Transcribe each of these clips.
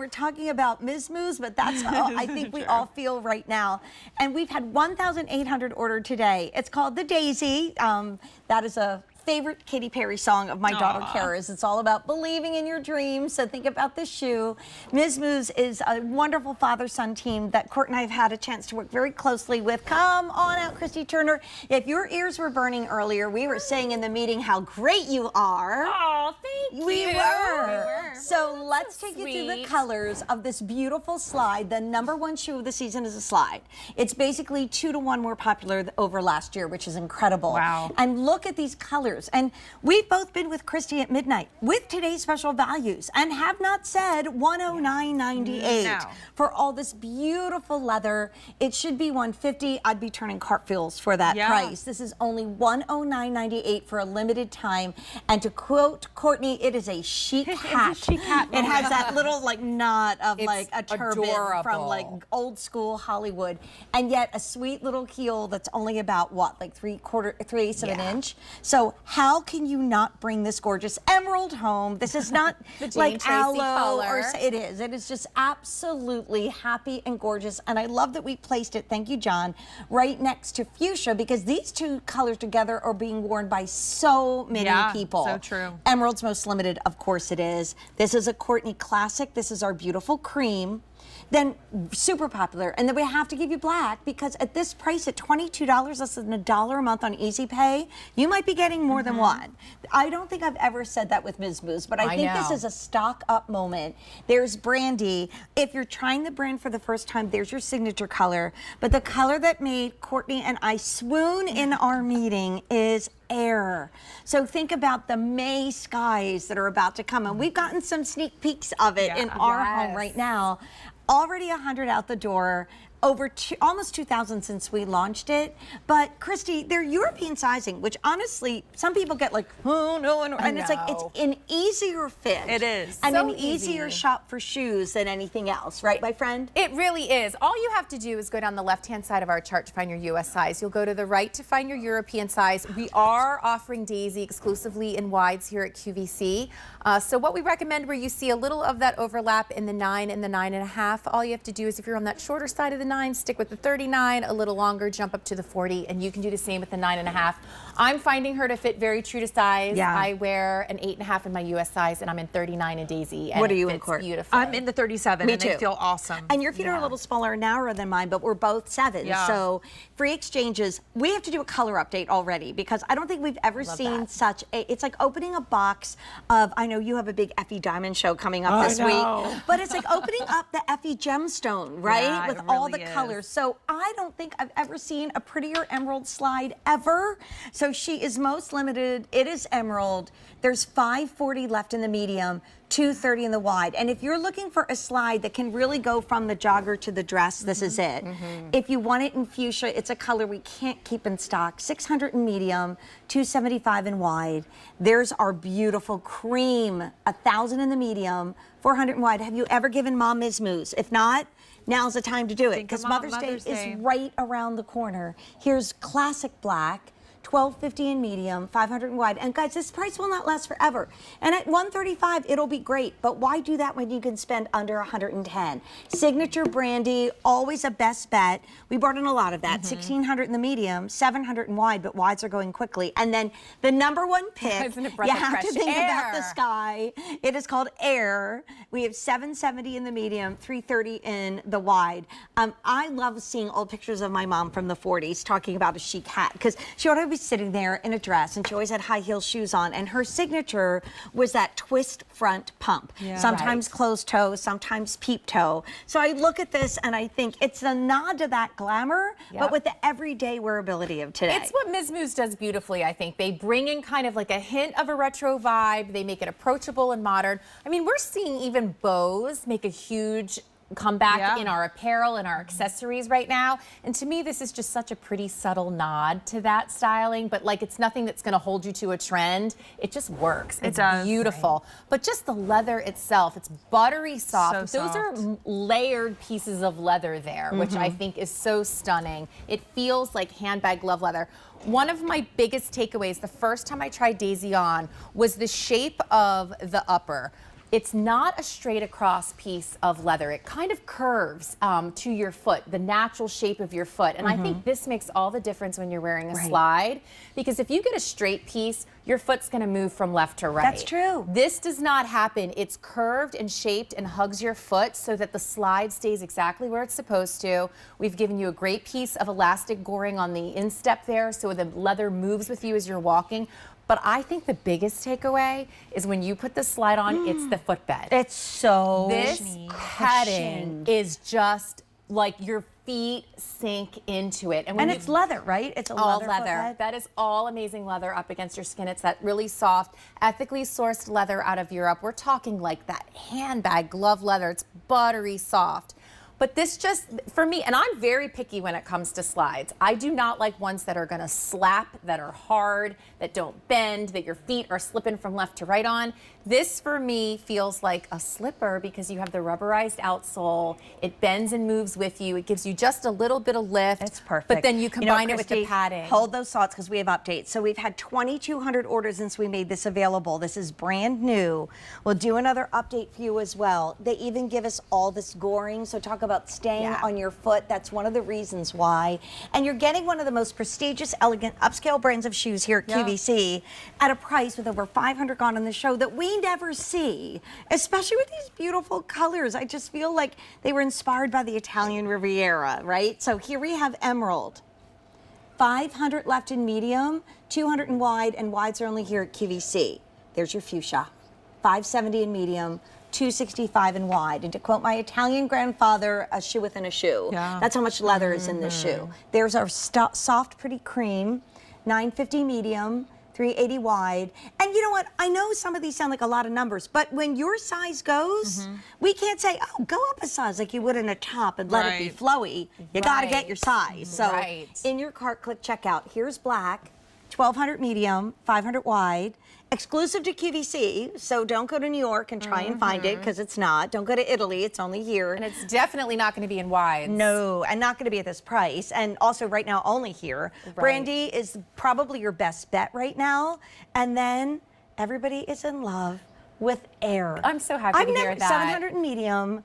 we're talking about Miz Mooz, but that's how I think we all feel right now. And we've had 1,800 ordered today. It's called the Daisey. That is a favorite Katy Perry song of my daughter Kara's. It's all about believing in your dreams, so think about this shoe. Miz Mooz is a wonderful father-son team that Court and I have had a chance to work very closely with. Come on out, Christy Turner. If your ears were burning earlier, we were saying in the meeting how great you are. Oh, thank you. We were. So let's take you through the colors of this beautiful slide. The #1 shoe of the season is a slide. It's basically 2 to 1 more popular over last year, which is incredible. Wow. And look at these colors. And we've both been with Christy at midnight with today's special values and have not said $109.98 No. for all this beautiful leather. It should be $150. I'd be turning cartwheels for that price. This is only $109.98 for a limited time. And to quote Courtney, it is a chic hat. It's a chic hat. It has that little like knot of like a turban adorable. from like old school Hollywood, and yet a sweet little heel that's only about what, like 3/8 of an inch. So how can you not bring this gorgeous emerald home? This is not like aloe or it is. It is just absolutely happy and gorgeous, and I love that we placed it. Thank you, John. Right next to fuchsia, because these two colors together are being worn by so many people. So true. Emerald's most limited, of course it is. This is a Courtney classic. This is our beautiful cream. Then super popular, and then we have to give you black because at this price at $22, less than $1 a month on Easy Pay, you might be getting more than one. I don't think I've ever said that with Miz Mooz, but I think this is a stock up moment. There's Brandy. If you're trying the brand for the first time, there's your signature color. But the color that made Courtney and I swoon in our meeting is air. So think about the May skies that are about to come, and we've gotten some sneak peeks of it in our home right now. Already 100 out the door, over almost 2,000 since we launched it. But Christy, they're European sizing, which honestly, some people get like, oh no, and it's like, it's an easier fit. It is. And So an easier shop for shoes than anything else, right, my friend? It really is. All you have to do is go down the left-hand side of our chart to find your U.S. size. You'll go to the right to find your European size. We are offering Daisey exclusively in wides here at QVC. So what we recommend where you see a little of that overlap in the 9 and the 9.5, all you have to do is if you're on that shorter side of the 9, stick with the 39, a little longer, jump up to the 40, and you can do the same with the 9.5. I'm finding her to fit very true to size. I wear an 8.5 in my U.S. size, and I'm in 39 in Daisey. What are you in, Court? Beautiful. I'm in the 37, Me and too. they feel awesome. And your feet are a little smaller and narrower than mine, but we're both 7. So free exchanges. We have to do a color update already because I don't think we've ever seen such a, it's like opening a box of, I know you have a big Effie Diamond show coming up this week, but it's like opening up the Effie gemstone, right? With all the colors. So I don't think I've ever seen a prettier emerald slide ever. So she is most limited. It is emerald. There's 540 left in the medium, 230 in the wide. And if you're looking for a slide that can really go from the jogger to the dress, this is it. If you want it in fuchsia, it's a color we can't keep in stock. 600 in medium, 275 in wide. There's our beautiful cream, 1,000 in the medium, 400 in wide. Have you ever given Mom Miz Mooz? If not, now's the time to do it because Mother's Day is right around the corner. Here's classic black. $12.50 in medium, 500 in wide. And guys, this price will not last forever. And at $135, it'll be great. But why do that when you can spend under $110? Signature Brandy, always a best bet. We brought in a lot of that. 1,600 in the medium, 700 in wide, but wides are going quickly. And then the #1 pick, you have to think about the sky. It is called Air. We have 770 in the medium, 330 in the wide. I love seeing old pictures of my mom from the 40s talking about a chic hat because she would be sitting there in a dress and she always had high heel shoes on, and her signature was that twist front pump. Sometimes closed toe, sometimes peep toe. So I look at this and I think it's a nod to that glamour, but with the everyday wearability of today. It's what Miz Mooz does beautifully, I think. They bring in kind of like a hint of a retro vibe. They make it approachable and modern. I mean, we're seeing even bows make a huge comeback in our apparel and our accessories right now. And to me, this is just such a pretty subtle nod to that styling, but like it's nothing that's going to hold you to a trend. It just works. It's beautiful. But just the leather itself, it's buttery soft. So Those are layered pieces of leather there, which I think is so stunning. It feels like handbag glove leather. One of my biggest takeaways the first time I tried Daisey on was the shape of the upper. It's not a straight across piece of leather. It kind of curves to your foot, the natural shape of your foot. And I think this makes all the difference when you're wearing a slide, because if you get a straight piece, your foot's gonna move from left to right. That's true. This does not happen. It's curved and shaped and hugs your foot so that the slide stays exactly where it's supposed to. We've given you a great piece of elastic goring on the instep there so the leather moves with you as you're walking. But I think the biggest takeaway is when you put the slide on, it's the footbed. It's so This padding is just like your feet sink into it. And it's leather, right? It's all leather. leather. That is all amazing leather up against your skin. It's that really soft, ethically sourced leather out of Europe. We're talking like that handbag glove leather. It's buttery soft. But this just, for me, and I'm very picky when it comes to slides. I do not like ones that are gonna slap, that are hard, that don't bend, that your feet are slipping from left to right on. This, for me, feels like a slipper because you have the rubberized outsole. It bends and moves with you. It gives you just a little bit of lift. It's perfect. But then you combine it with the Christy, padding. Hold those thoughts because we have updates. So we've had 2,200 orders since we made this available. This is brand new. We'll do another update for you as well. They even give us all this goring. So talk about staying on your foot. That's one of the reasons why. And you're getting one of the most prestigious, elegant, upscale brands of shoes here at QVC at a price with over 500 gone on the show that we never see, especially with these beautiful colors. I just feel like they were inspired by the Italian Riviera, right? So here we have emerald. 500 left in medium, 200 in wide, and wides are only here at QVC. There's your fuchsia. 570 in medium, 265 in wide. And to quote my Italian grandfather, a shoe within a shoe. That's how much leather is in this shoe. There's our soft, pretty cream, 950 medium, 380 wide. And you know what? I know some of these sound like a lot of numbers, but when your size goes, we can't say, oh, go up a size like you would in a top and let it be flowy. You got to get your size. So in your cart, click checkout. Here's black, 1,200 medium, 500 wide. Exclusive to QVC, so don't go to New York and try and find it because it's not. Don't go to Italy, it's only here. And it's definitely not going to be in wides. No, and not going to be at this price. And also right now only here. Brandy is probably your best bet right now. And then everybody is in love with Air. I'm so happy to hear that. 700 in medium,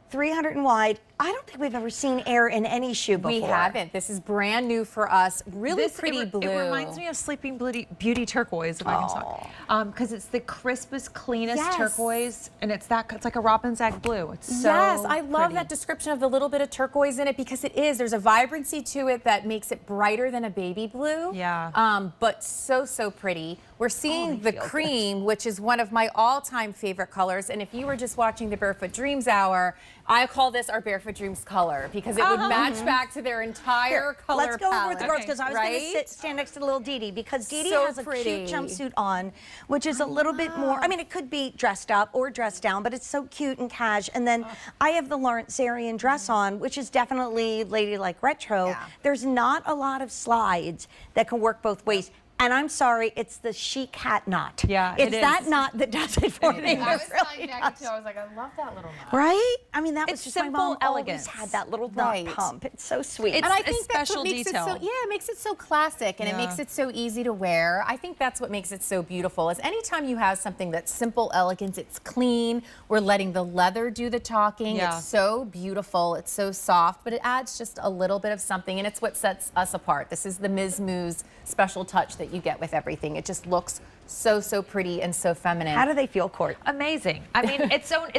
300 in wide. I don't think we've ever seen Air in any shoe before. We haven't. This is brand new for us. Really pretty blue. It reminds me of Sleeping Beauty turquoise, if I can talk. Because it's the crispest, cleanest turquoise, and it's like a robin's egg blue. It's so I love pretty. that description of the little bit of turquoise in it because it is. There's a vibrancy to it that makes it brighter than a baby blue. But so pretty. We're seeing the cream, which is one of my all-time favorite colors. And if you were just watching the Barefoot Dreams Hour, I call this our Barefoot Dreams color because it would match back to their entire color Let's go over with the girls palette. because I was going to stand next to little Dee Dee because Dee Dee has a cute jumpsuit on, which is a little bit more, I mean, it could be dressed up or dressed down, but it's so cute and cash. And then I have the Lawrence Zarian dress on, which is definitely ladylike retro. There's not a lot of slides that can work both ways. And I'm sorry, it's the chic hat knot. It's that knot that does it for me. I was telling Jackie too, I was like, I love that little knot. Right? I mean, that was just simple my mom elegance. always had that little knot pump. It's so sweet. It's And I a think that's special what makes detail. it so, it makes it so classic and it makes it so easy to wear. I think that's what makes it so beautiful is anytime you have something that's simple elegance, it's clean, we're letting the leather do the talking. It's so beautiful, it's so soft, but it adds just a little bit of something and it's what sets us apart. This is the Miz Mooz special touch that you get with everything. It just looks so pretty and so feminine. How do they feel, Court? Amazing. I mean,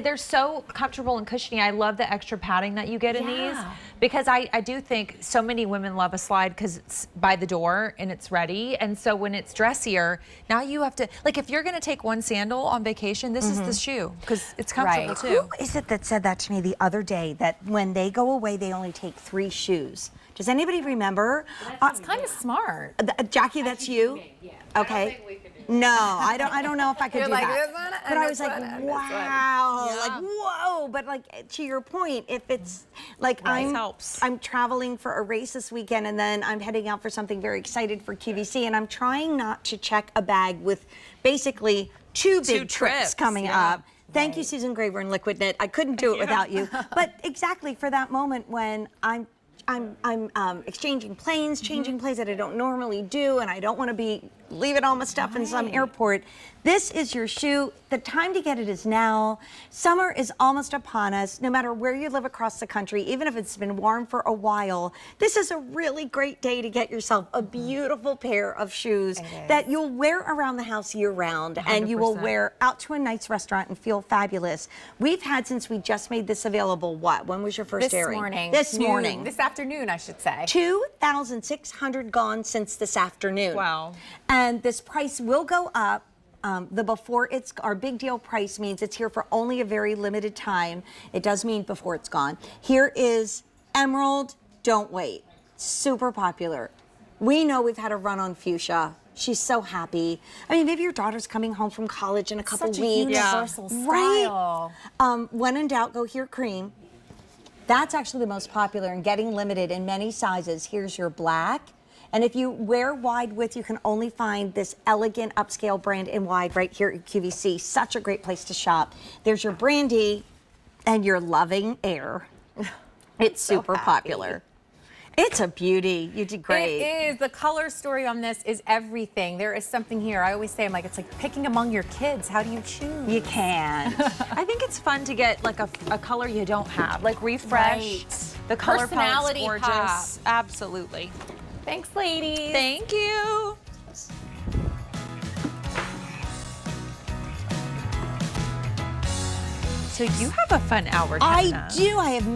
they're so comfortable and cushiony. I love the extra padding that you get in these because I do think so many women love a slide because it's by the door and it's ready. And so when it's dressier, now you have to, like if you're going to take one sandal on vacation, this is the shoe because it's comfortable too. Who is it that said that to me the other day, that when they go away, they only take 3 shoes? Does anybody remember? It's kind of smart. Jackie, that's you? Okay. No, I don't know if I could You're do like, that. this one, But I was this like, one, and this one. wow, like whoa. But like to your point, if it's like I'm traveling for a race this weekend and then I'm heading out for something very excited for QVC and I'm trying not to check a bag with basically two big trips coming up. Thank you, Susan Graver and Liquid Knit. I couldn't do it without you. But exactly for that moment when I'm exchanging planes, changing planes that I don't normally do, and I don't want to be leaving all my stuff in some airport. This is your shoe. The time to get it is now. Summer is almost upon us. No matter where you live across the country, even if it's been warm for a while, this is a really great day to get yourself a beautiful pair of shoes that you'll wear around the house year round, and you will wear out to a nice restaurant and feel fabulous. We've had, since we just made this available, what? When was your first airing? This morning. This afternoon, I should say. 2,600 gone since this afternoon. Wow. And this price will go up. Our big deal price means it's here for only a very limited time. It does mean before it's gone. Here is Emerald, Don't Wait. Super popular. We know we've had a run on Fuchsia. She's so happy. I mean, maybe your daughter's coming home from college in a couple Such a weeks. universal style. Right? When in doubt, go here, cream. That's actually the most popular and getting limited in many sizes. Here's your black. And if you wear wide width, you can only find this elegant upscale brand in wide right here at QVC. Such a great place to shop. There's your Brandy and your Loving Air. It's super popular. It's a beauty. You did great. It is. The color story on this is everything. There is something here. I always say, it's like picking among your kids. How do you choose? You can. I think it's fun to get like a color you don't have, like refresh. Right. The color Personality palette's gorgeous. pop. Absolutely. Thanks, ladies. Thank you. So you have a fun hour, I Kenna. do. I have